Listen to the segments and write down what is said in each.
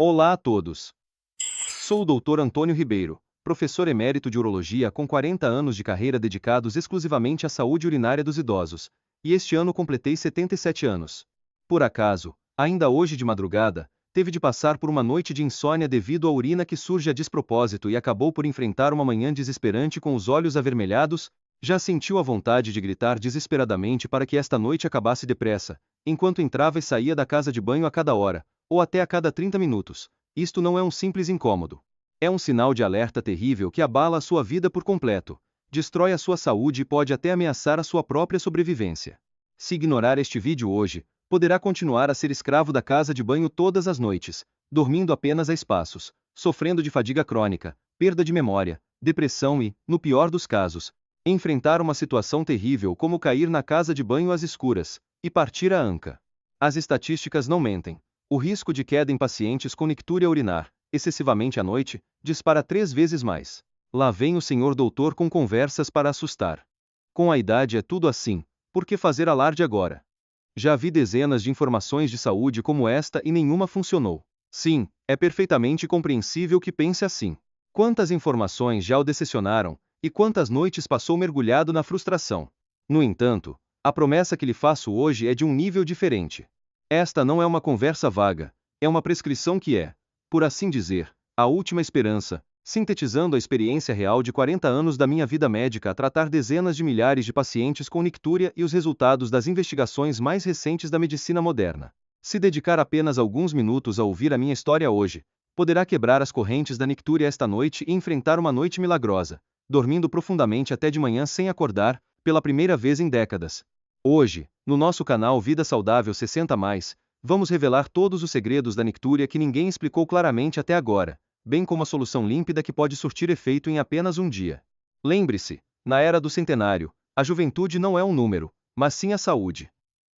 Olá a todos. Sou o Dr. Antônio Ribeiro, professor emérito de urologia com 40 anos de carreira dedicados exclusivamente à saúde urinária dos idosos, e este ano completei 77 anos. Por acaso, ainda hoje de madrugada, teve de passar por uma noite de insônia devido à urina que surge a despropósito e acabou por enfrentar uma manhã desesperante com os olhos avermelhados. Já sentiu a vontade de gritar desesperadamente para que esta noite acabasse depressa, enquanto entrava e saía da casa de banho a cada hora, ou até a cada 30 minutos. Isto não é um simples incômodo. É um sinal de alerta terrível que abala a sua vida por completo, destrói a sua saúde e pode até ameaçar a sua própria sobrevivência. Se ignorar este vídeo hoje, poderá continuar a ser escravo da casa de banho todas as noites, dormindo apenas a espaços, sofrendo de fadiga crônica, perda de memória, depressão e, no pior dos casos, enfrentar uma situação terrível como cair na casa de banho às escuras e partir a anca. As estatísticas não mentem. O risco de queda em pacientes com nictúria urinar, excessivamente à noite, dispara 3 vezes mais. Lá vem o senhor doutor com conversas para assustar. Com a idade é tudo assim, por que fazer alarde agora? Já vi dezenas de informações de saúde como esta e nenhuma funcionou. Sim, é perfeitamente compreensível que pense assim. Quantas informações já o decepcionaram, e quantas noites passou mergulhado na frustração. No entanto, a promessa que lhe faço hoje é de um nível diferente. Esta não é uma conversa vaga, é uma prescrição que é, por assim dizer, a última esperança, sintetizando a experiência real de 40 anos da minha vida médica a tratar dezenas de milhares de pacientes com nictúria e os resultados das investigações mais recentes da medicina moderna. Se dedicar apenas alguns minutos a ouvir a minha história hoje, poderá quebrar as correntes da nictúria esta noite e enfrentar uma noite milagrosa, dormindo profundamente até de manhã sem acordar, pela primeira vez em décadas. Hoje, no nosso canal Vida Saudável 60+, vamos revelar todos os segredos da nictúria que ninguém explicou claramente até agora, bem como a solução límpida que pode surtir efeito em apenas um dia. Lembre-se, na era do centenário, a juventude não é um número, mas sim a saúde.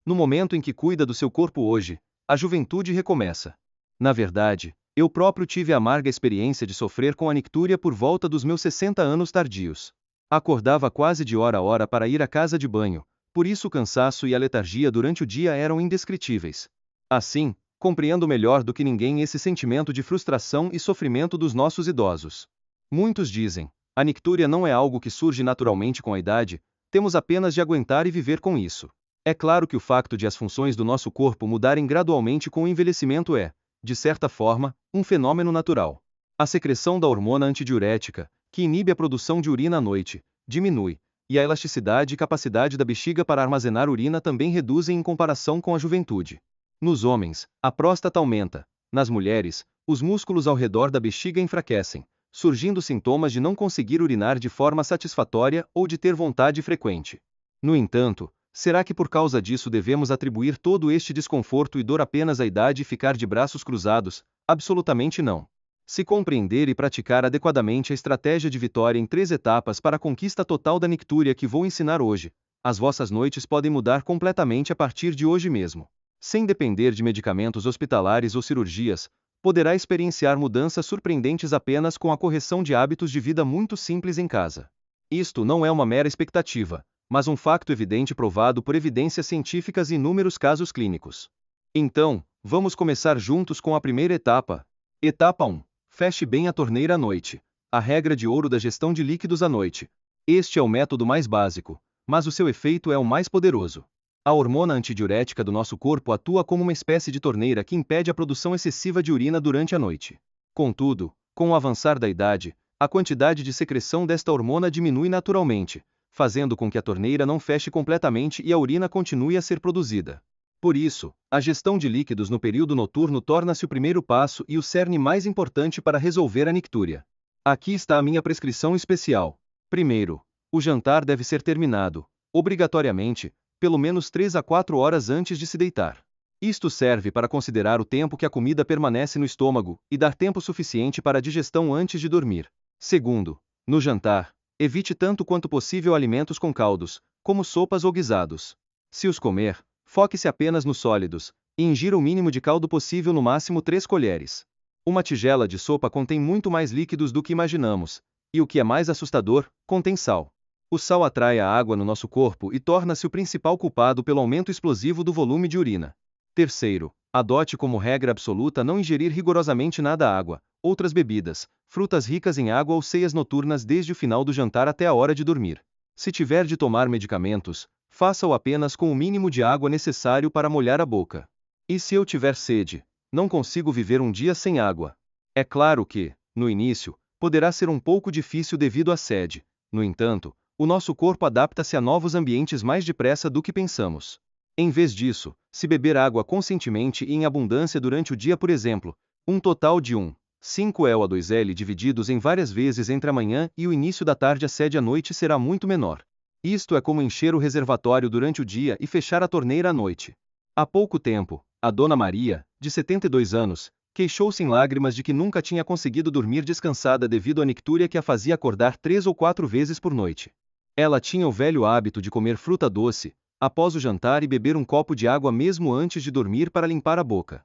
No momento em que cuida do seu corpo hoje, a juventude recomeça. Na verdade, eu próprio tive a amarga experiência de sofrer com a nictúria por volta dos meus 60 anos tardios. Acordava quase de hora a hora para ir à casa de banho, por isso o cansaço e a letargia durante o dia eram indescritíveis. Assim, compreendo melhor do que ninguém esse sentimento de frustração e sofrimento dos nossos idosos. Muitos dizem, a nictúria não é algo que surge naturalmente com a idade, temos apenas de aguentar e viver com isso. É claro que o facto de as funções do nosso corpo mudarem gradualmente com o envelhecimento é, de certa forma, um fenômeno natural. A secreção da hormona antidiurética, que inibe a produção de urina à noite, diminui, e a elasticidade e capacidade da bexiga para armazenar urina também reduzem em comparação com a juventude. Nos homens, a próstata aumenta. Nas mulheres, os músculos ao redor da bexiga enfraquecem, surgindo sintomas de não conseguir urinar de forma satisfatória ou de ter vontade frequente. No entanto, será que por causa disso devemos atribuir todo este desconforto e dor apenas à idade e ficar de braços cruzados? Absolutamente não. Se compreender e praticar adequadamente a estratégia de vitória em 3 etapas para a conquista total da nictúria que vou ensinar hoje, as vossas noites podem mudar completamente a partir de hoje mesmo. Sem depender de medicamentos hospitalares ou cirurgias, poderá experienciar mudanças surpreendentes apenas com a correção de hábitos de vida muito simples em casa. Isto não é uma mera expectativa, mas um facto evidente provado por evidências científicas e inúmeros casos clínicos. Então, vamos começar juntos com a primeira etapa. Etapa 1. Feche bem a torneira à noite. A regra de ouro da gestão de líquidos à noite. Este é o método mais básico, mas o seu efeito é o mais poderoso. A hormona antidiurética do nosso corpo atua como uma espécie de torneira que impede a produção excessiva de urina durante a noite. Contudo, com o avançar da idade, a quantidade de secreção desta hormona diminui naturalmente, fazendo com que a torneira não feche completamente e a urina continue a ser produzida. Por isso, a gestão de líquidos no período noturno torna-se o primeiro passo e o cerne mais importante para resolver a nictúria. Aqui está a minha prescrição especial. Primeiro, o jantar deve ser terminado, obrigatoriamente, pelo menos 3 a 4 horas antes de se deitar. Isto serve para considerar o tempo que a comida permanece no estômago e dar tempo suficiente para a digestão antes de dormir. Segundo, no jantar, evite tanto quanto possível alimentos com caldos, como sopas ou guisados. Se os comer, foque-se apenas nos sólidos, e ingira o mínimo de caldo possível, no máximo 3 colheres. Uma tigela de sopa contém muito mais líquidos do que imaginamos, e o que é mais assustador, contém sal. O sal atrai a água no nosso corpo e torna-se o principal culpado pelo aumento explosivo do volume de urina. Terceiro, Adote como regra absoluta não ingerir rigorosamente nada água, outras bebidas, frutas ricas em água ou ceias noturnas desde o final do jantar até a hora de dormir. Se tiver de tomar medicamentos, faça-o apenas com o mínimo de água necessário para molhar a boca. E se eu tiver sede? Não consigo viver um dia sem água. É claro que, no início, poderá ser um pouco difícil devido à sede. No entanto, o nosso corpo adapta-se a novos ambientes mais depressa do que pensamos. Em vez disso, se beber água conscientemente e em abundância durante o dia, por exemplo, um total de 5 L a 2 L divididos em várias vezes entre a manhã e o início da tarde, a sede à noite será muito menor. Isto é como encher o reservatório durante o dia e fechar a torneira à noite. Há pouco tempo, a Dona Maria, de 72 anos, queixou-se em lágrimas de que nunca tinha conseguido dormir descansada devido à nictúria que a fazia acordar 3 ou 4 vezes por noite. Ela tinha o velho hábito de comer fruta doce após o jantar e beber um copo de água mesmo antes de dormir para limpar a boca.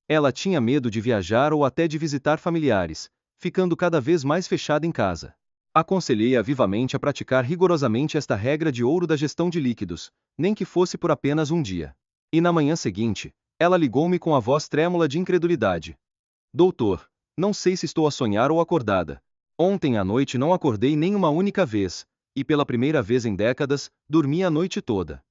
Ela tinha medo de viajar ou até de visitar familiares, ficando cada vez mais fechada em casa. Aconselhei-a vivamente a praticar rigorosamente esta regra de ouro da gestão de líquidos, nem que fosse por apenas um dia. E na manhã seguinte, ela ligou-me com a voz trêmula de incredulidade. Doutor, não sei se estou a sonhar ou acordada. Ontem à noite não acordei nem uma única vez, e pela primeira vez em décadas, dormi a noite toda.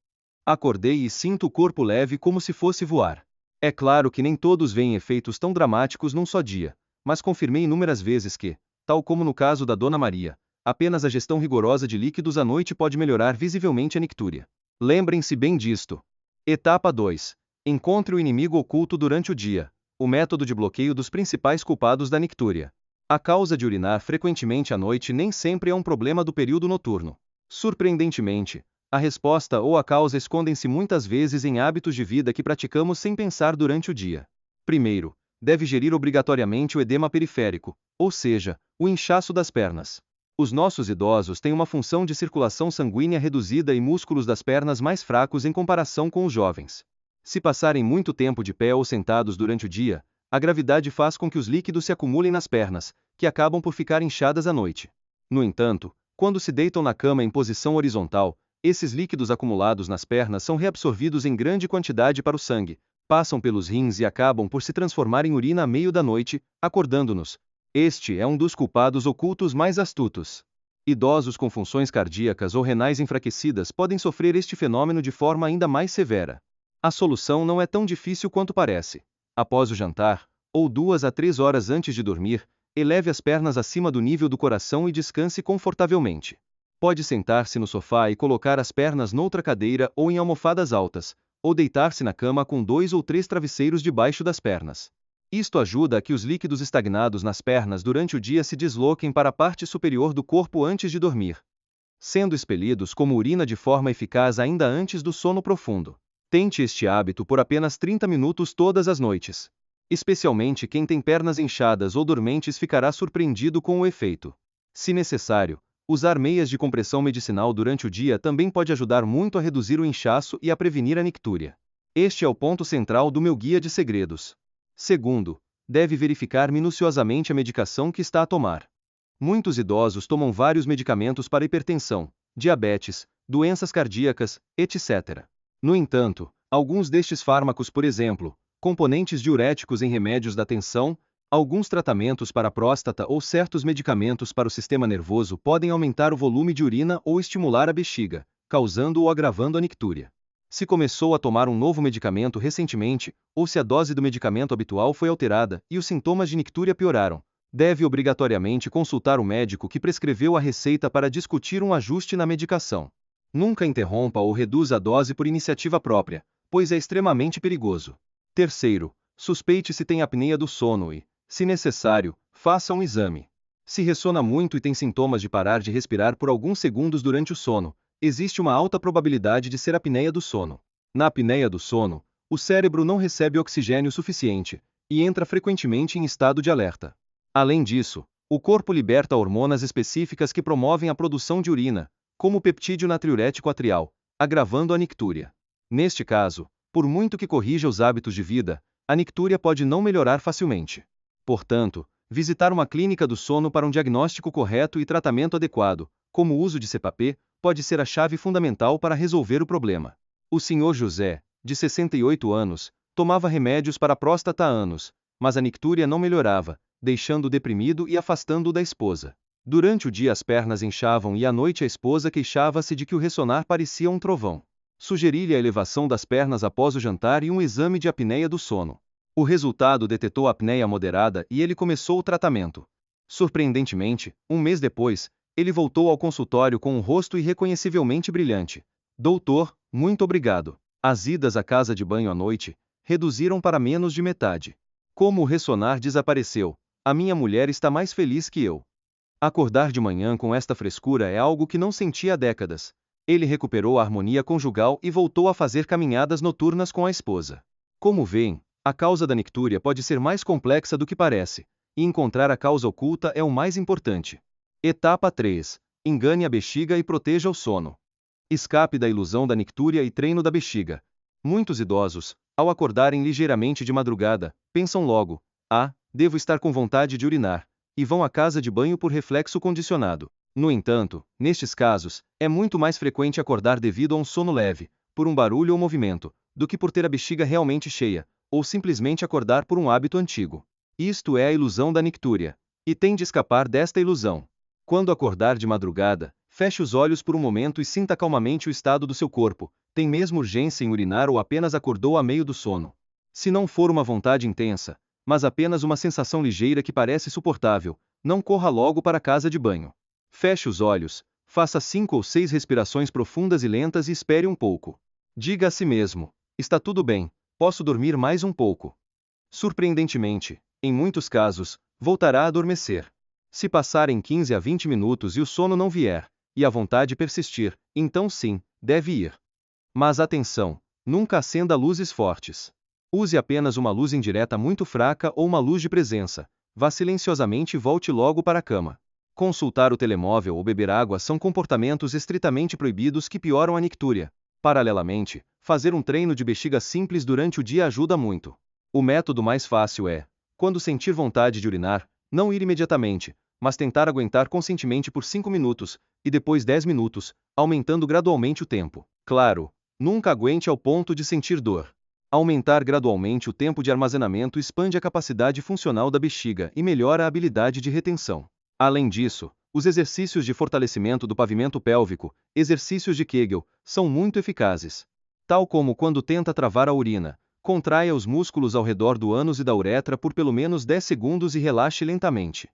Acordei e sinto o corpo leve como se fosse voar. É claro que nem todos veem efeitos tão dramáticos num só dia, mas confirmei inúmeras vezes que, tal como no caso da Dona Maria, apenas a gestão rigorosa de líquidos à noite pode melhorar visivelmente a nictúria. Lembrem-se bem disto. Etapa 2. Encontre o inimigo oculto durante o dia. O método de bloqueio dos principais culpados da nictúria. A causa de urinar frequentemente à noite nem sempre é um problema do período noturno. Surpreendentemente, a resposta ou a causa escondem-se muitas vezes em hábitos de vida que praticamos sem pensar durante o dia. Primeiro, deve gerir obrigatoriamente o edema periférico, ou seja, o inchaço das pernas. Os nossos idosos têm uma função de circulação sanguínea reduzida e músculos das pernas mais fracos em comparação com os jovens. Se passarem muito tempo de pé ou sentados durante o dia, a gravidade faz com que os líquidos se acumulem nas pernas, que acabam por ficar inchadas à noite. No entanto, quando se deitam na cama em posição horizontal, esses líquidos acumulados nas pernas são reabsorvidos em grande quantidade para o sangue, passam pelos rins e acabam por se transformar em urina a meio da noite, acordando-nos. Este é um dos culpados ocultos mais astutos. Idosos com funções cardíacas ou renais enfraquecidas podem sofrer este fenômeno de forma ainda mais severa. A solução não é tão difícil quanto parece. Após o jantar, ou 2 a 3 horas antes de dormir, eleve as pernas acima do nível do coração e descanse confortavelmente. Pode sentar-se no sofá e colocar as pernas noutra cadeira ou em almofadas altas, ou deitar-se na cama com 2 ou 3 travesseiros debaixo das pernas. Isto ajuda a que os líquidos estagnados nas pernas durante o dia se desloquem para a parte superior do corpo antes de dormir, sendo expelidos como urina de forma eficaz ainda antes do sono profundo. Tente este hábito por apenas 30 minutos todas as noites. Especialmente quem tem pernas inchadas ou dormentes ficará surpreendido com o efeito. Se necessário, usar meias de compressão medicinal durante o dia também pode ajudar muito a reduzir o inchaço e a prevenir a nictúria. Este é o ponto central do meu guia de segredos. Segundo, deve verificar minuciosamente a medicação que está a tomar. Muitos idosos tomam vários medicamentos para hipertensão, diabetes, doenças cardíacas, etc. No entanto, alguns destes fármacos, por exemplo, componentes diuréticos em remédios da tensão, alguns tratamentos para a próstata ou certos medicamentos para o sistema nervoso podem aumentar o volume de urina ou estimular a bexiga, causando ou agravando a nictúria. Se começou a tomar um novo medicamento recentemente, ou se a dose do medicamento habitual foi alterada e os sintomas de nictúria pioraram, deve obrigatoriamente consultar o médico que prescreveu a receita para discutir um ajuste na medicação. Nunca interrompa ou reduza a dose por iniciativa própria, pois é extremamente perigoso. Terceiro, suspeite se tem apneia do sono e, se necessário, faça um exame. Se ressona muito e tem sintomas de parar de respirar por alguns segundos durante o sono, existe uma alta probabilidade de ser apneia do sono. Na apneia do sono, o cérebro não recebe oxigênio suficiente e entra frequentemente em estado de alerta. Além disso, o corpo liberta hormonas específicas que promovem a produção de urina, como o peptídeo natriurético atrial, agravando a nictúria. Neste caso, por muito que corrija os hábitos de vida, a nictúria pode não melhorar facilmente. Portanto, visitar uma clínica do sono para um diagnóstico correto e tratamento adequado, como o uso de CPAP, pode ser a chave fundamental para resolver o problema. O Sr. José, de 68 anos, Tomava remédios para a próstata há anos, mas a nictúria não melhorava, deixando-o deprimido e afastando-o da esposa. Durante o dia as pernas inchavam e à noite a esposa queixava-se de que o ressonar parecia um trovão. Sugeri-lhe a elevação das pernas após o jantar e um exame de apneia do sono. O resultado detetou apneia moderada e ele começou o tratamento. Surpreendentemente, um mês depois, ele voltou ao consultório com um rosto irreconhecivelmente brilhante. Doutor, muito obrigado. As idas à casa de banho à noite reduziram para menos de metade. Como o ressonar desapareceu, a minha mulher está mais feliz que eu. Acordar de manhã com esta frescura é algo que não sentia há décadas. Ele recuperou a harmonia conjugal e voltou a fazer caminhadas noturnas com a esposa. Como veem, a causa da nictúria pode ser mais complexa do que parece, e encontrar a causa oculta é o mais importante. Etapa 3. Engane a bexiga e proteja o sono. Escape da ilusão da nictúria e treino da bexiga. Muitos idosos, ao acordarem ligeiramente de madrugada, pensam logo: devo estar com vontade de urinar, e vão à casa de banho por reflexo condicionado. No entanto, nestes casos, é muito mais frequente acordar devido a um sono leve, por um barulho ou movimento, do que por ter a bexiga realmente cheia, ou simplesmente acordar por um hábito antigo. Isto é a ilusão da nictúria. E tem de escapar desta ilusão. Quando acordar de madrugada, feche os olhos por um momento e sinta calmamente o estado do seu corpo. Tem mesmo urgência em urinar ou apenas acordou a meio do sono? Se não for uma vontade intensa, mas apenas uma sensação ligeira que parece suportável, não corra logo para a casa de banho. Feche os olhos, faça 5 ou 6 respirações profundas e lentas e espere um pouco. Diga a si mesmo: está tudo bem, posso dormir mais um pouco. Surpreendentemente, em muitos casos, voltará a adormecer. Se passarem 15 a 20 minutos e o sono não vier, e a vontade persistir, então sim, deve ir. Mas atenção, nunca acenda luzes fortes. Use apenas uma luz indireta muito fraca ou uma luz de presença. Vá silenciosamente e volte logo para a cama. Consultar o telemóvel ou beber água são comportamentos estritamente proibidos que pioram a nictúria. Paralelamente, fazer um treino de bexiga simples durante o dia ajuda muito. O método mais fácil é, quando sentir vontade de urinar, não ir imediatamente, mas tentar aguentar conscientemente por 5 minutos, e depois 10 minutos, aumentando gradualmente o tempo. Claro, nunca aguente ao ponto de sentir dor. Aumentar gradualmente o tempo de armazenamento expande a capacidade funcional da bexiga e melhora a habilidade de retenção. Além disso, os exercícios de fortalecimento do pavimento pélvico, exercícios de Kegel, são muito eficazes. Tal como quando tenta travar a urina, contraia os músculos ao redor do ânus e da uretra por pelo menos 10 segundos e relaxe lentamente.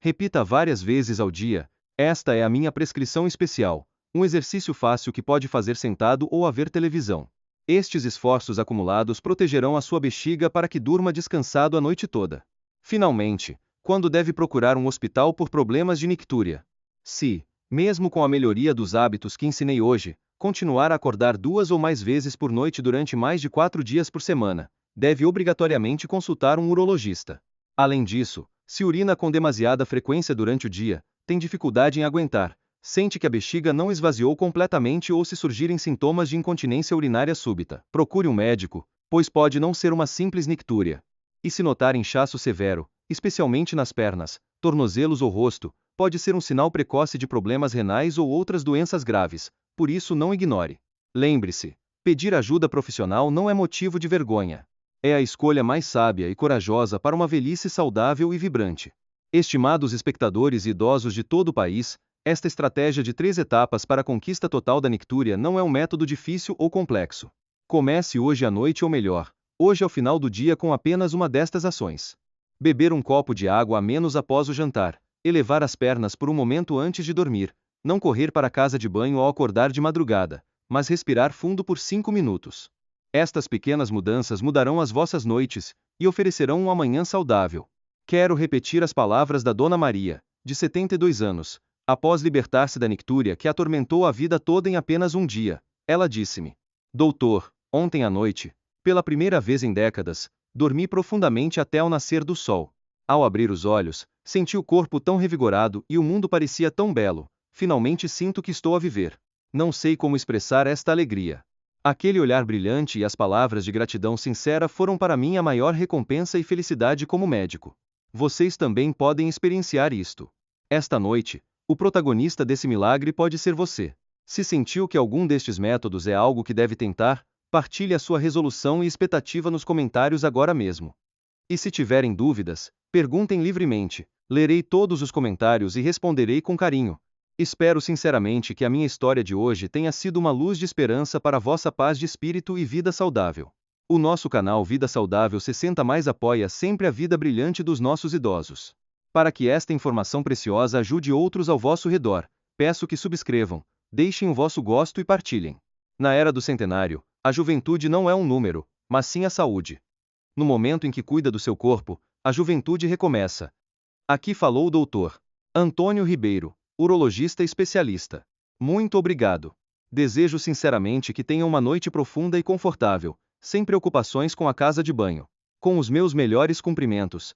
Repita várias vezes ao dia. Esta é a minha prescrição especial, um exercício fácil que pode fazer sentado ou a ver televisão. Estes esforços acumulados protegerão a sua bexiga para que durma descansado a noite toda. Finalmente, quando deve procurar um hospital por problemas de nictúria? Se, mesmo com a melhoria dos hábitos que ensinei hoje, continuar a acordar 2 ou mais vezes por noite durante mais de 4 dias por semana, deve obrigatoriamente consultar um urologista. Além disso, se urina com demasiada frequência durante o dia, tem dificuldade em aguentar, sente que a bexiga não esvaziou completamente ou se surgirem sintomas de incontinência urinária súbita, procure um médico, pois pode não ser uma simples nictúria. E se notar inchaço severo, especialmente nas pernas, tornozelos ou rosto, pode ser um sinal precoce de problemas renais ou outras doenças graves, por isso não ignore. Lembre-se, pedir ajuda profissional não é motivo de vergonha. É a escolha mais sábia e corajosa para uma velhice saudável e vibrante. Estimados espectadores e idosos de todo o país, esta estratégia de 3 etapas para a conquista total da nictúria não é um método difícil ou complexo. Comece hoje à noite ou melhor, hoje ao final do dia com apenas uma destas ações. Beber um copo de água a menos após o jantar, elevar as pernas por um momento antes de dormir, não correr para a casa de banho ao acordar de madrugada, mas respirar fundo por 5 minutos. Estas pequenas mudanças mudarão as vossas noites e oferecerão um amanhã saudável. Quero repetir as palavras da Dona Maria, de 72 anos, após libertar-se da nictúria que a atormentou a vida toda em apenas um dia. Ela disse-me: Doutor, ontem à noite, pela primeira vez em décadas, dormi profundamente até ao nascer do sol. Ao abrir os olhos, senti o corpo tão revigorado e o mundo parecia tão belo. Finalmente sinto que estou a viver. Não sei como expressar esta alegria. Aquele olhar brilhante e as palavras de gratidão sincera foram para mim a maior recompensa e felicidade como médico. Vocês também podem experienciar isto. Esta noite, o protagonista desse milagre pode ser você. Se sentiu que algum destes métodos é algo que deve tentar, Partilhe a sua resolução e expectativa nos comentários agora mesmo. E se tiverem dúvidas, perguntem livremente. Lerei todos os comentários e responderei com carinho. Espero sinceramente que a minha história de hoje tenha sido uma luz de esperança para a vossa paz de espírito e vida saudável. O nosso canal Vida Saudável 60+ apoia sempre a vida brilhante dos nossos idosos. Para que esta informação preciosa ajude outros ao vosso redor, peço que subscrevam, deixem o vosso gosto e partilhem. Na era do centenário, a juventude não é um número, mas sim a saúde. No momento em que cuida do seu corpo, a juventude recomeça. Aqui falou o Dr. Antônio Ribeiro, urologista especialista. Muito obrigado. Desejo sinceramente que tenham uma noite profunda e confortável, sem preocupações com a casa de banho. Com os meus melhores cumprimentos,